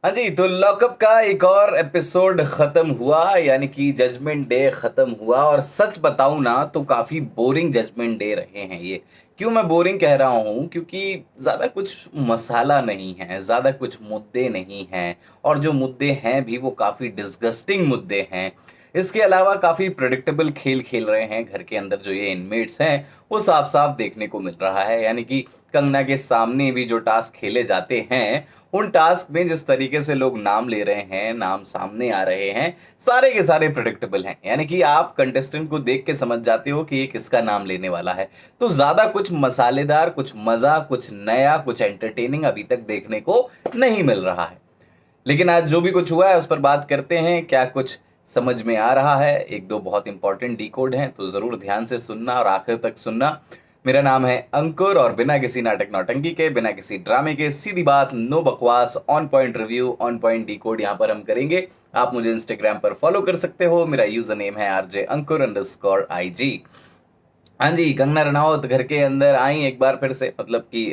हाँ जी, तो लॉकअप का एक और एपिसोड खत्म हुआ, यानी कि जजमेंट डे खत्म हुआ। और सच बताऊं ना तो काफी बोरिंग जजमेंट डे रहे हैं ये। क्यों मैं बोरिंग कह रहा हूँ? क्योंकि ज्यादा कुछ मसाला नहीं है, ज्यादा कुछ मुद्दे नहीं हैं, और जो मुद्दे हैं भी वो काफी डिस्गस्टिंग मुद्दे हैं। इसके अलावा काफी प्रेडिक्टेबल खेल खेल रहे हैं घर के अंदर जो ये इनमेट्स हैं, वो साफ साफ देखने को मिल रहा है। यानी कि कंगना के सामने भी जो टास्क खेले जाते हैं, उन टास्क में जिस तरीके से लोग नाम ले रहे हैं, नाम सामने आ रहे हैं, सारे के सारे प्रेडिक्टेबल हैं। यानी कि आप कंटेस्टेंट को देख के समझ जाते हो कि ये किसका नाम लेने वाला है। तो ज्यादा कुछ मसालेदार, कुछ मजा, कुछ नया, कुछ एंटरटेनिंग अभी तक देखने को नहीं मिल रहा है। लेकिन आज जो भी कुछ हुआ है उस पर बात करते हैं। क्या कुछ समझ में आ रहा है? एक दो बहुत इंपॉर्टेंट डिकोड हैं, तो जरूर ध्यान से सुनना और आखिर तक सुनना। मेरा नाम है अंकुर, और बिना किसी नाटक नौटंकी के, बिना किसी ड्रामे के, सीधी बात, नो बकवास, on point review, on point decode यहाँ पर हम करेंगे। आप मुझे इंस्टाग्राम पर फॉलो कर सकते हो। मेरा यूजर नेम है RJ_अंकुर_IG। हाँ जी, कंगना रनावत घर के अंदर आई एक बार फिर से, मतलब कि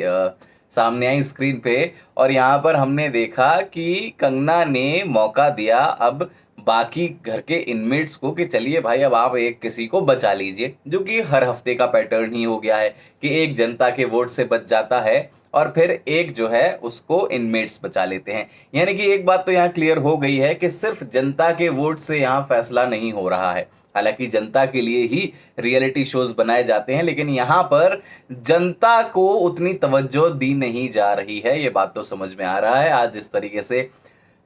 सामने आई स्क्रीन पे। और यहाँ पर हमने देखा कि कंगना ने मौका दिया अब बाकी घर के इनमेट्स को कि चलिए भाई, अब आप एक किसी को बचा लीजिए, जो कि हर हफ्ते का पैटर्न ही हो गया है कि एक जनता के वोट से बच जाता है और फिर एक जो है उसको इनमेट्स बचा लेते हैं। यानी कि एक बात तो यहाँ क्लियर हो गई है कि सिर्फ जनता के वोट से यहाँ फैसला नहीं हो रहा है। हालांकि जनता के लिए ही रियलिटी शोज बनाए जाते हैं, लेकिन यहाँ पर जनता को उतनी तवज्जो दी नहीं जा रही है, ये बात तो समझ में आ रहा है। आज जिस तरीके से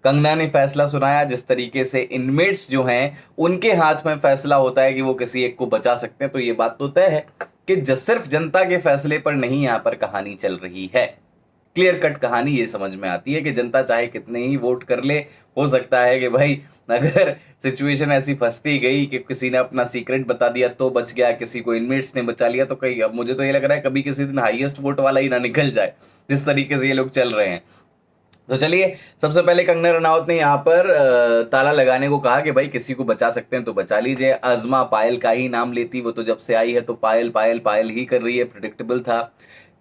कंगना ने फैसला सुनाया, जिस तरीके से इनमेट्स जो हैं उनके हाथ में फैसला होता है कि वो किसी एक को बचा सकते हैं, तो ये बात तो तय है कि सिर्फ जनता के फैसले पर नहीं यहाँ पर कहानी चल रही है। क्लियर कट कहानी ये समझ में आती है कि जनता चाहे कितने ही वोट कर ले, हो सकता है कि भाई अगर सिचुएशन ऐसी फंसती गई कि किसी ने अपना सीक्रेट बता दिया तो बच गया, किसी को इनमेट्स ने बचा लिया तो कहीं, अब मुझे तो ये लग रहा है कभी किसी दिन हाईएस्ट वोट वाला ही ना निकल जाए, जिस तरीके से ये लोग चल रहे हैं। तो चलिए, सबसे पहले कंगना रनावत ने यहाँ पर ताला लगाने को कहा कि भाई किसी को बचा सकते हैं तो बचा लीजिए। अजमा पायल का ही नाम लेती, वो तो जब से आई है तो पायल पायल पायल ही कर रही है, प्रिडिक्टेबल था।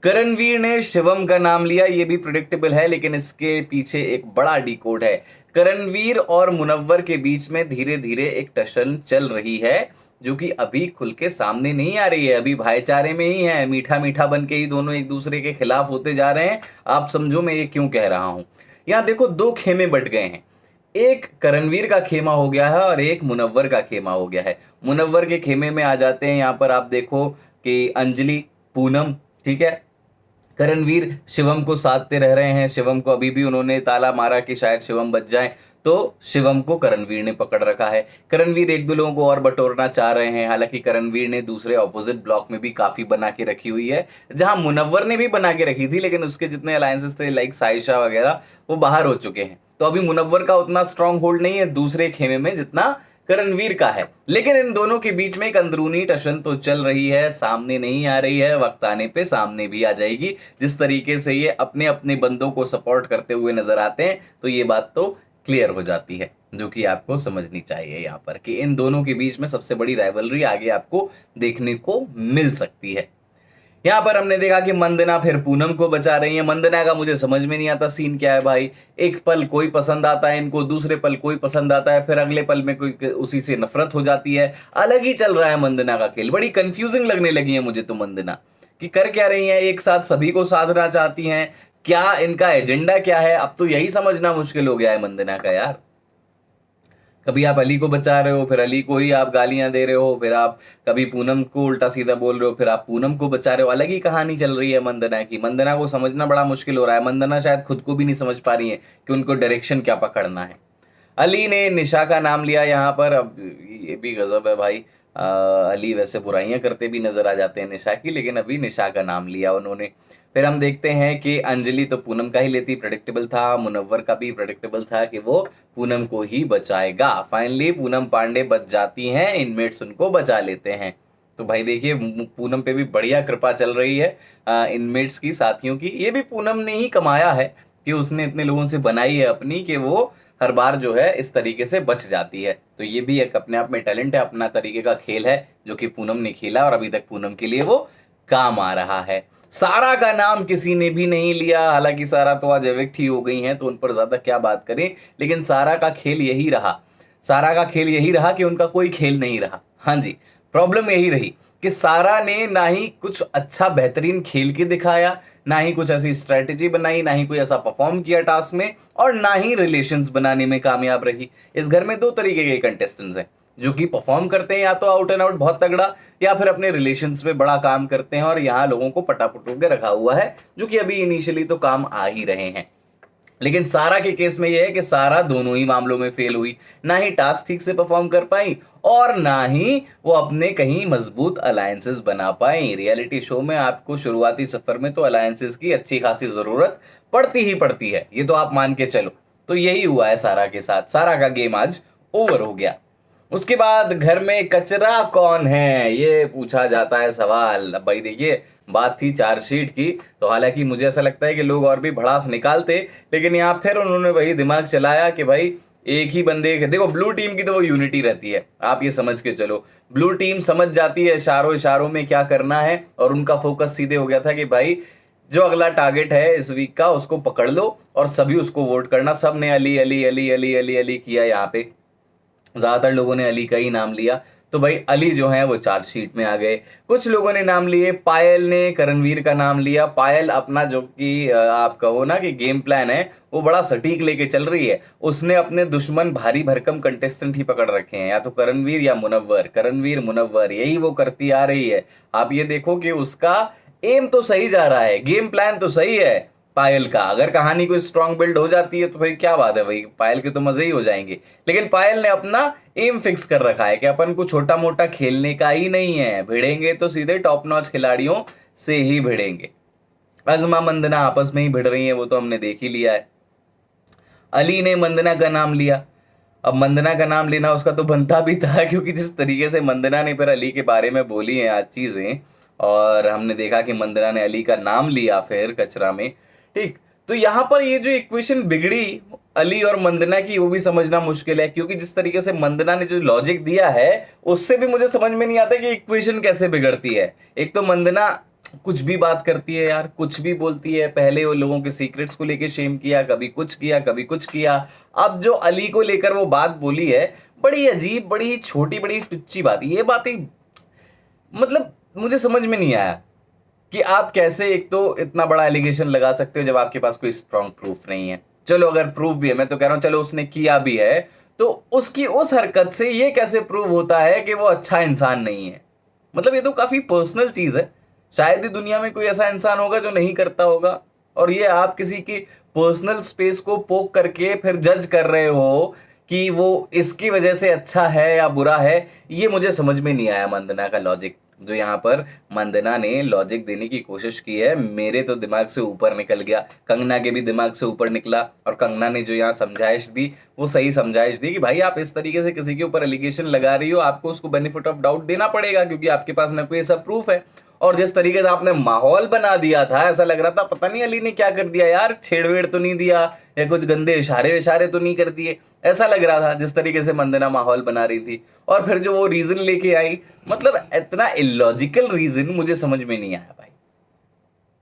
करणवीर ने शिवम का नाम लिया, ये भी प्रिडिक्टेबल है, लेकिन इसके पीछे एक बड़ा डिकोड है। करणवीर और मुनव्वर के बीच में धीरे धीरे एक टशन चल रही है, जो कि अभी खुल के सामने नहीं आ रही है, अभी भाईचारे में ही है, मीठा मीठा बन के ही दोनों एक दूसरे के खिलाफ होते जा रहे हैं। आप समझो मैं ये क्यों कह रहा हूं। यहाँ देखो, दो खेमे बट गए हैं, एक करणवीर का खेमा हो गया है और एक मुनव्वर का खेमा हो गया है। मुनव्वर के खेमे में आ जाते हैं यहाँ पर, आप देखो कि अंजलि, पूनम, ठीक है, करणवीर शिवम को साधते रह रहे हैं। शिवम को अभी भी उन्होंने ताला मारा कि शायद शिवम बच जाए, तो शिवम को करणवीर ने पकड़ रखा है। करणवीर एक दो लोगों को और बटोरना चाह रहे हैं, हालांकि करणवीर ने दूसरे ऑपोजिट ब्लॉक में भी काफी बना के रखी हुई है, जहां मुनव्वर ने भी बना के रखी थी, लेकिन उसके जितने अलायंसेस थे लाइक साइशा वगैरह, वो बाहर हो चुके हैं। तो अभी मुनव्वर का उतना स्ट्रांग होल्ड नहीं है दूसरे खेमे में जितना करणवीर का है। लेकिन इन दोनों के बीच में एक अंदरूनी टशन तो चल रही है, सामने नहीं आ रही है, वक्त आने पे सामने भी आ जाएगी। जिस तरीके से ये अपने अपने बंदों को सपोर्ट करते हुए नजर आते हैं, तो ये बात तो क्लियर हो जाती है, जो कि आपको समझनी चाहिए यहाँ पर कि इन दोनों के बीच में सबसे बड़ी राइवलरी आगे आपको देखने को मिल सकती है। यहाँ पर हमने देखा कि मंदना फिर पूनम को बचा रही है। मंदना का मुझे समझ में नहीं आता सीन क्या है भाई। एक पल कोई पसंद आता है इनको, दूसरे पल कोई पसंद आता है, फिर अगले पल में कोई उसी से नफरत हो जाती है। अलग ही चल रहा है मंदना का खेल, बड़ी कंफ्यूजिंग लगने लगी है मुझे तो मंदना, कि कर क्या रही है, एक साथ सभी को साधना चाहती हैं, क्या इनका एजेंडा क्या है, अब तो यही समझना मुश्किल हो गया है मंदना का यार। कभी आप अली को बचा रहे हो, फिर अली को ही आप गालियां दे रहे हो, फिर आप कभी पूनम को उल्टा सीधा बोल रहे हो, फिर आप पूनम को बचा रहे हो। अलग ही कहानी चल रही है मंदना की। मंदना को समझना बड़ा मुश्किल हो रहा है। मंदना शायद खुद को भी नहीं समझ पा रही है कि उनको डायरेक्शन क्या पकड़ना है। अली ने निशा का नाम लिया यहाँ पर, अब ये भी गजब है भाई। अली वैसे बुराइयां करते भी नजर आ जाते हैं निशा की, लेकिन अभी निशा का नाम लिया उन्होंने। फिर हम देखते हैं कि अंजलि तो पूनम का ही लेती, प्रेडिक्टेबल था। मुनव्वर का भी प्रेडिक्टेबल था कि वो पूनम को ही बचाएगा। फाइनली पूनम पांडे बच जाती हैं, इनमेट्स उनको बचा लेते हैं। तो भाई देखिए, पूनम पे भी बढ़िया कृपा चल रही है इनमेट्स की, साथियों की। ये भी पूनम ने ही कमाया है कि उसने इतने लोगों से बनाई है अपनी, कि वो हर बार जो है इस तरीके से बच जाती है। तो ये भी एक अपने आप में टैलेंट है, अपना तरीके का खेल है जो कि पूनम ने खेला, और अभी तक पूनम के लिए वो काम आ रहा है। सारा का नाम किसी ने भी नहीं लिया, हालांकि सारा तो आज एविक्ट ही हो गई हैं, तो उन पर ज्यादा क्या बात करें, लेकिन सारा का खेल यही रहा, सारा का खेल यही रहा कि उनका कोई खेल नहीं रहा। हाँ जी, प्रॉब्लम यही रही कि सारा ने ना ही कुछ अच्छा बेहतरीन खेल के दिखाया, ना ही कुछ ऐसी स्ट्रेटेजी बनाई, ना ही कोई ऐसा परफॉर्म किया टास्क में, और ना ही रिलेशंस बनाने में कामयाब रही। इस घर में दो तरीके के कंटेस्टेंट्स हैं, जो कि परफॉर्म करते हैं या तो आउट एंड आउट बहुत तगड़ा, या फिर अपने रिलेशंस में बड़ा काम करते हैं, और यहाँ लोगों को पटापटू के रखा हुआ है, जो कि अभी इनिशियली तो काम आ ही रहे हैं। लेकिन सारा के केस में यह है कि सारा दोनों ही मामलों में फेल हुई, ना ही टास्क ठीक से परफॉर्म कर पाई, और ना ही वो अपने कहीं मजबूत अलायंसेस बना पाई। रियलिटी शो में आपको शुरुआती सफर में तो अलायंसेस की अच्छी खासी जरूरत पड़ती ही पड़ती है, ये तो आप मान के चलो। तो यही हुआ है सारा के साथ, सारा का गेम आज ओवर हो गया। उसके बाद घर में कचरा कौन है, ये पूछा जाता है सवाल। अब भाई देखिए, बात थी चार्जशीट की, तो हालांकि मुझे ऐसा लगता है कि लोग और भी भड़ास निकालते, लेकिन यहाँ फिर उन्होंने वही दिमाग चलाया कि भाई एक ही बंदे, देखो ब्लू टीम की तो वो यूनिटी रहती है, आप ये समझ के चलो, ब्लू टीम समझ जाती है इशारों इशारों में क्या करना है, और उनका फोकस सीधे हो गया था कि भाई जो अगला टारगेट है इस वीक का उसको पकड़ लो और सभी उसको वोट करना। सब ने अली अली अली अली अली अली किया, यहाँ पे ज्यादातर लोगों ने अली का ही नाम लिया, तो भाई अली जो है वो चार्जशीट में आ गए। कुछ लोगों ने नाम लिए, पायल ने करणवीर का नाम लिया। पायल अपना जो कि आप कहो ना कि गेम प्लान है वो बड़ा सटीक लेके चल रही है, उसने अपने दुश्मन भारी भरकम कंटेस्टेंट ही पकड़ रखे हैं, या तो करणवीर या मुनव्वर, करणवीर मुनव्वर, यही वो करती आ रही है। आप ये देखो कि उसका एम तो सही जा रहा है, गेम प्लान तो सही है पायल का। अगर कहानी कोई स्ट्रांग बिल्ड हो जाती है तो भाई क्या बात है, भाई पायल के तो मजे ही हो जाएंगे। लेकिन पायल ने अपना एम फिक्स कर रखा है कि अपन को छोटा मोटा खेलने का ही नहीं है, भिड़ेंगे तो सीधे टॉप नॉच खिलाड़ियों से ही भिड़ेंगे। अजमा मंदना आपस में ही भिड़ रही है, वो तो हमने देख ही लिया है। अली ने मंदना का नाम लिया। अब मंदना का नाम लेना उसका तो बनता भी था, क्योंकि जिस तरीके से मंदना ने फिर अली के बारे में बोली हैं आज चीजें, और हमने देखा कि मंदना ने अली का नाम लिया फिर कचरा में, ठीक। तो यहाँ पर ये जो इक्वेशन बिगड़ी अली और मंदना की, वो भी समझना मुश्किल है, क्योंकि जिस तरीके से मंदना ने जो लॉजिक दिया है उससे भी मुझे समझ में नहीं आता कि इक्वेशन कैसे बिगड़ती है। एक तो मंदना कुछ भी बात करती है यार, कुछ भी बोलती है, पहले वो लोगों के सीक्रेट्स को लेके शेम किया, कभी कुछ किया कभी कुछ किया, अब जो अली को लेकर वो बात बोली है, बड़ी अजीब, बड़ी छोटी, बड़ी टुच्ची बात, ये बातें मतलब मुझे समझ में नहीं आया कि आप कैसे एक तो इतना बड़ा एलिगेशन लगा सकते हो जब आपके पास कोई स्ट्रॉन्ग प्रूफ नहीं है। चलो अगर प्रूफ भी है, मैं तो कह रहा हूं चलो उसने किया भी है, तो उसकी उस हरकत से ये कैसे प्रूव होता है कि वो अच्छा इंसान नहीं है। मतलब ये तो काफी पर्सनल चीज है, शायद ही दुनिया में कोई ऐसा इंसान होगा जो नहीं करता होगा, और ये आप किसी की पर्सनल स्पेस को पोक करके फिर जज कर रहे हो कि वो इसकी वजह से अच्छा है या बुरा है। ये मुझे समझ में नहीं आया मंदना का लॉजिक, जो यहाँ पर मंदना ने लॉजिक देने की कोशिश की है, मेरे तो दिमाग से ऊपर निकल गया, कंगना के भी दिमाग से ऊपर निकला। और कंगना ने जो यहाँ समझाइश दी वो सही समझाइश दी कि भाई आप इस तरीके से किसी के ऊपर एलिगेशन लगा रही हो, आपको उसको बेनिफिट ऑफ डाउट देना पड़ेगा, क्योंकि आपके पास ना कोई ऐसा प्रूफ है। और जिस तरीके से आपने माहौल बना दिया था, ऐसा लग रहा था पता नहीं अली ने क्या कर दिया यार, छेड़वेड़ तो नहीं दिया या कुछ गंदे इशारे इशारे तो नहीं कर दिए, ऐसा लग रहा था जिस तरीके से मंदना माहौल बना रही थी। और फिर जो वो रीजन लेके आई, मतलब इतना इलॉजिकल रीजन मुझे समझ में नहीं आया भाई,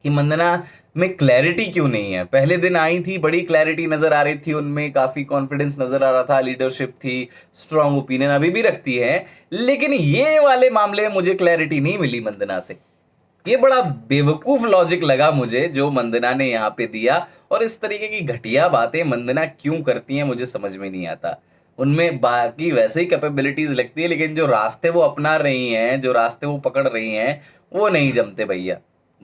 कि मंदना में क्लैरिटी क्यों नहीं है। पहले दिन आई थी, बड़ी क्लैरिटी नजर आ रही थी उनमें, काफी कॉन्फिडेंस नजर आ रहा था, लीडरशिप थी, स्ट्रांग ओपिनियन अभी भी रखती है, लेकिन ये वाले मामले में मुझे क्लैरिटी नहीं मिली मंदना से। ये बड़ा बेवकूफ लॉजिक लगा मुझे जो मंदना ने यहाँ पे दिया, और इस तरीके की घटिया बातें मंदना क्यों करती हैं मुझे समझ में नहीं आता। उनमें बाकी वैसे ही कैपेबिलिटीज लगती है, लेकिन जो रास्ते वो अपना रही हैं, जो रास्ते वो पकड़ रही हैं, वो नहीं जमते भैया,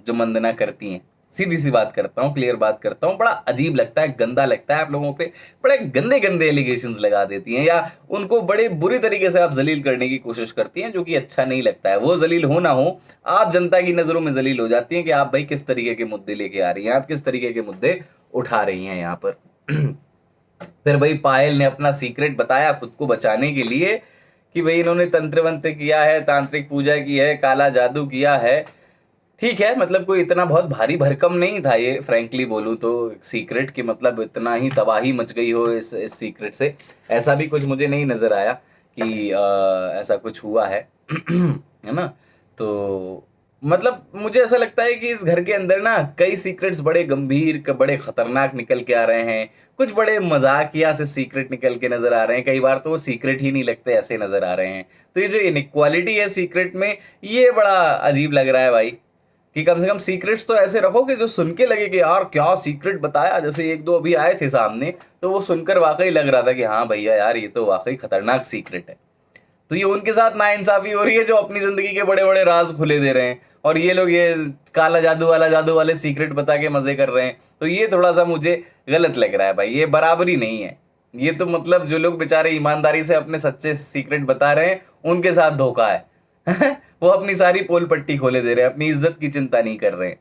जो मंदना करती हैं। सीधी सी बात करता हूँ, क्लियर बात करता हूँ, बड़ा अजीब लगता है, गंदा लगता है, आप लोगों पे बड़े गंदे गंदे एलिगेशंस लगा देती हैं, या उनको बड़े बुरी तरीके से आप जलील करने की कोशिश करती हैं, जो कि अच्छा नहीं लगता है। वो जलील हो ना हो, आप जनता की नजरों में जलील हो जाती हैं कि आप भाई किस तरीके के मुद्दे लेके आ रही हैं, आप किस तरीके के मुद्दे उठा रही हैं यहाँ पर। फिर भाई पायल ने अपना सीक्रेट बताया खुद को बचाने के लिए, कि भाई इन्होंने तंत्र वंत्र किया है, तांत्रिक पूजा की है, काला जादू किया है। ठीक है, मतलब कोई इतना बहुत भारी भरकम नहीं था ये, फ्रैंकली बोलूं तो, सीक्रेट की मतलब इतना ही तबाही मच गई हो इस सीक्रेट से, ऐसा भी कुछ मुझे नहीं नजर आया कि ऐसा कुछ हुआ है। है ना। तो मतलब मुझे ऐसा लगता है कि इस घर के अंदर ना कई सीक्रेट्स बड़े गंभीर बड़े खतरनाक निकल के आ रहे हैं। कुछ बड़े मजाकिया से सीक्रेट निकल के नजर आ रहे हैं, कई बार तो वो सीक्रेट ही नहीं लगते ऐसे नजर आ रहे हैं। तो ये जो इनइक्वालिटी है सीक्रेट में, ये बड़ा अजीब लग रहा है भाई। कि कम से कम सीक्रेट्स तो ऐसे रखो कि जो सुन के लगे कि यार क्या सीक्रेट बताया। जैसे एक दो अभी आए थे सामने, तो वो सुनकर वाकई लग रहा था कि हाँ भैया यार ये तो वाकई खतरनाक सीक्रेट है। तो ये उनके साथ नाइंसाफी हो रही है जो अपनी जिंदगी के बड़े बड़े राज खुले दे रहे हैं, और ये लोग ये काला जादू वाला जादू वाले सीक्रेट बता के मजे कर रहे हैं। तो ये थोड़ा सा मुझे गलत लग रहा है भाई, ये बराबरी नहीं है। ये तो मतलब जो लोग बेचारे ईमानदारी से अपने सच्चे सीक्रेट बता रहे हैं उनके साथ धोखा है। वो अपनी सारी पोल पट्टी खोले दे रहे हैं, अपनी इज्जत की चिंता नहीं कर रहे हैं।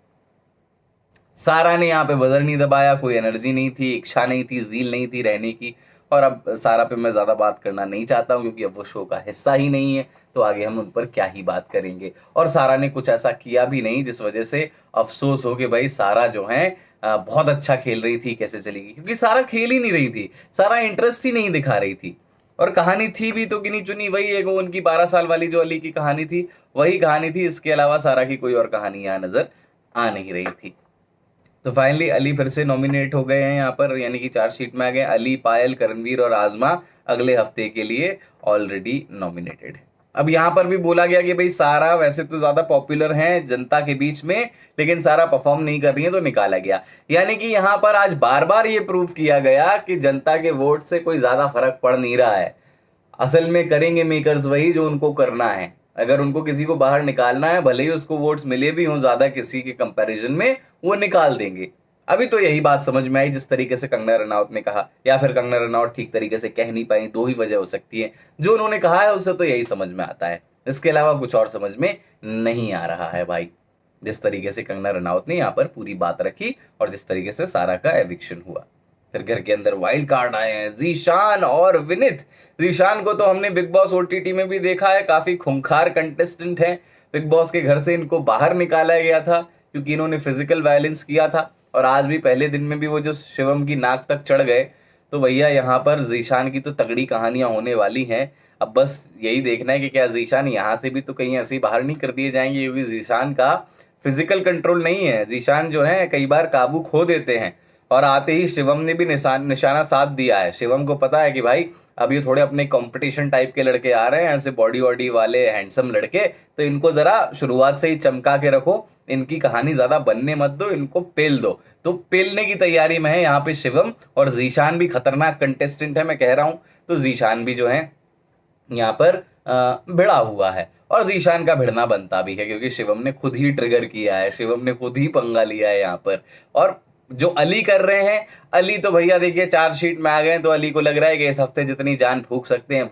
सारा ने यहाँ पे बजर नहीं दबाया, कोई एनर्जी नहीं थी, इच्छा नहीं थी, ज़ील नहीं थी रहने की। और अब सारा पे मैं ज़्यादा बात करना नहीं चाहता हूँ क्योंकि अब वो शो का हिस्सा ही नहीं है, तो आगे हम उन पर क्या ही बात करेंगे। और सारा ने कुछ ऐसा किया भी नहीं जिस वजह से अफसोस हो कि भाई सारा जो है बहुत अच्छा खेल रही थी, कैसे चलेगी, क्योंकि सारा खेल ही नहीं रही थी, सारा इंटरेस्ट ही नहीं दिखा रही थी। और कहानी थी भी तो गिनी चुनी, वही एक उनकी 12 साल वाली जो अली की कहानी थी वही कहानी थी। इसके अलावा सारा की कोई और कहानी यहाँ नजर आ नहीं रही थी। तो फाइनली अली फिर से नॉमिनेट हो गए हैं यहाँ पर, यानी कि चार्जशीट में आ गए। अली, पायल, करणवीर और आजमा अगले हफ्ते के लिए ऑलरेडी नॉमिनेटेड है। अब यहाँ पर भी बोला गया कि भाई सारा वैसे तो ज्यादा पॉपुलर है जनता के बीच में, लेकिन सारा परफॉर्म नहीं कर रही है तो निकाला गया। यानी कि यहाँ पर आज बार बार ये प्रूव किया गया कि जनता के वोट से कोई ज्यादा फर्क पड़ नहीं रहा है। असल में करेंगे मेकर्स वही जो उनको करना है। अगर उनको किसी को बाहर निकालना है, भले ही उसको वोट्स मिले भी हों ज्यादा किसी के कंपैरिजन में, वो निकाल देंगे। अभी तो यही बात समझ में आई जिस तरीके से कंगना रनौत ने कहा, या फिर कंगना रनौत ठीक तरीके से कह नहीं पाई, दो ही वजह हो सकती है। जो उन्होंने कहा है उससे तो यही समझ में आता है, इसके अलावा कुछ और समझ में नहीं आ रहा है भाई। जिस तरीके से कंगना रनौत ने यहाँ पर पूरी बात रखी और जिस तरीके से सारा का एविक्शन हुआ। फिर घर के अंदर वाइल्ड कार्ड आए हैं, जीशान और विनित। जीशान को तो हमने बिग बॉस ओटीटी में भी देखा है, काफी खूंखार कंटेस्टेंट है। बिग बॉस के घर से इनको बाहर निकाला गया था क्योंकि इन्होंने फिजिकल वायलेंस किया था, और आज भी पहले दिन में भी वो जो शिवम की नाक तक चढ़ गए। तो भैया यहाँ पर जीशान की तो तगड़ी कहानियां होने वाली हैं। अब बस यही देखना है कि क्या जीशान यहाँ से भी तो कहीं ऐसे ही बाहर नहीं कर दिए जाएंगे, क्योंकि जीशान का फिजिकल कंट्रोल नहीं है। जीशान जो है कई बार काबू खो देते हैं, और आते ही शिवम ने भी निशाना साथ दिया है। शिवम को पता है कि भाई अब ये थोड़े अपने कंपटीशन टाइप के लड़के आ रहे हैं, ऐसे बॉडी वॉडी वाले हैंडसम लड़के, तो इनको जरा शुरुआत से ही चमका के रखो, इनकी कहानी ज्यादा बनने मत दो, इनको पेल दो। तो पेलने की तैयारी में है यहाँ पे शिवम, और जीशान भी खतरनाक कंटेस्टेंट है मैं कह रहा हूँ। तो जीशान भी जो है यहाँ पर भिड़ा हुआ है, और जीशान का भिड़ना बनता भी है क्योंकि शिवम ने खुद ही ट्रिगर किया है, शिवम ने खुद ही पंगा लिया है यहाँ पर। और जो अली कर रहे हैं, अली तो भैया देखिए चार्जशीट में आ गए, तो अली को लग रहा है कि इस हफ्ते जितनी जान फूक सकते हैं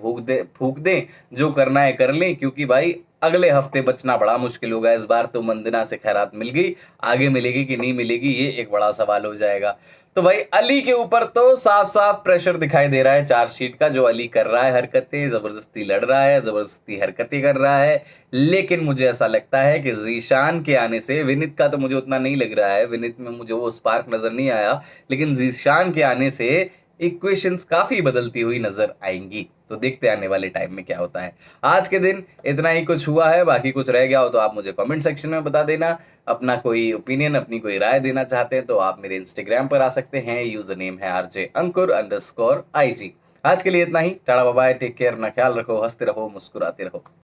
फूक दे, जो करना है कर लें, क्योंकि भाई अगले हफ्ते बचना बड़ा मुश्किल होगा। इस बार तो मंदना से खैरात मिल गई, आगे मिलेगी कि नहीं मिलेगी ये एक बड़ा सवाल हो जाएगा। तो भाई अली के ऊपर तो साफ साफ प्रेशर दिखाई दे रहा है चार्जशीट का। जो अली कर रहा है हरकतें, जबरदस्ती लड़ रहा है, जबरदस्ती हरकतें कर रहा है। लेकिन मुझे ऐसा लगता है कि जीशान के आने से, विनित का तो मुझे उतना नहीं लग रहा है, विनित में मुझे वो स्पार्क नजर नहीं आया, लेकिन जीशान के आने से इक्वेशंस काफी बदलती हुई नजर आएंगी। तो देखते आने वाले टाइम में क्या होता है। आज के दिन इतना ही कुछ हुआ है, बाकी कुछ रह गया हो तो आप मुझे कमेंट सेक्शन में बता देना। अपना कोई ओपिनियन, अपनी कोई राय देना चाहते हैं तो आप मेरे इंस्टाग्राम पर आ सकते हैं, यूजर नेम है RJ__IG। आज के लिए इतना ही, टाटा बाय, टेक केयर, अपना ख्याल रखो, हंसते रहो, मुस्कुराते रहो।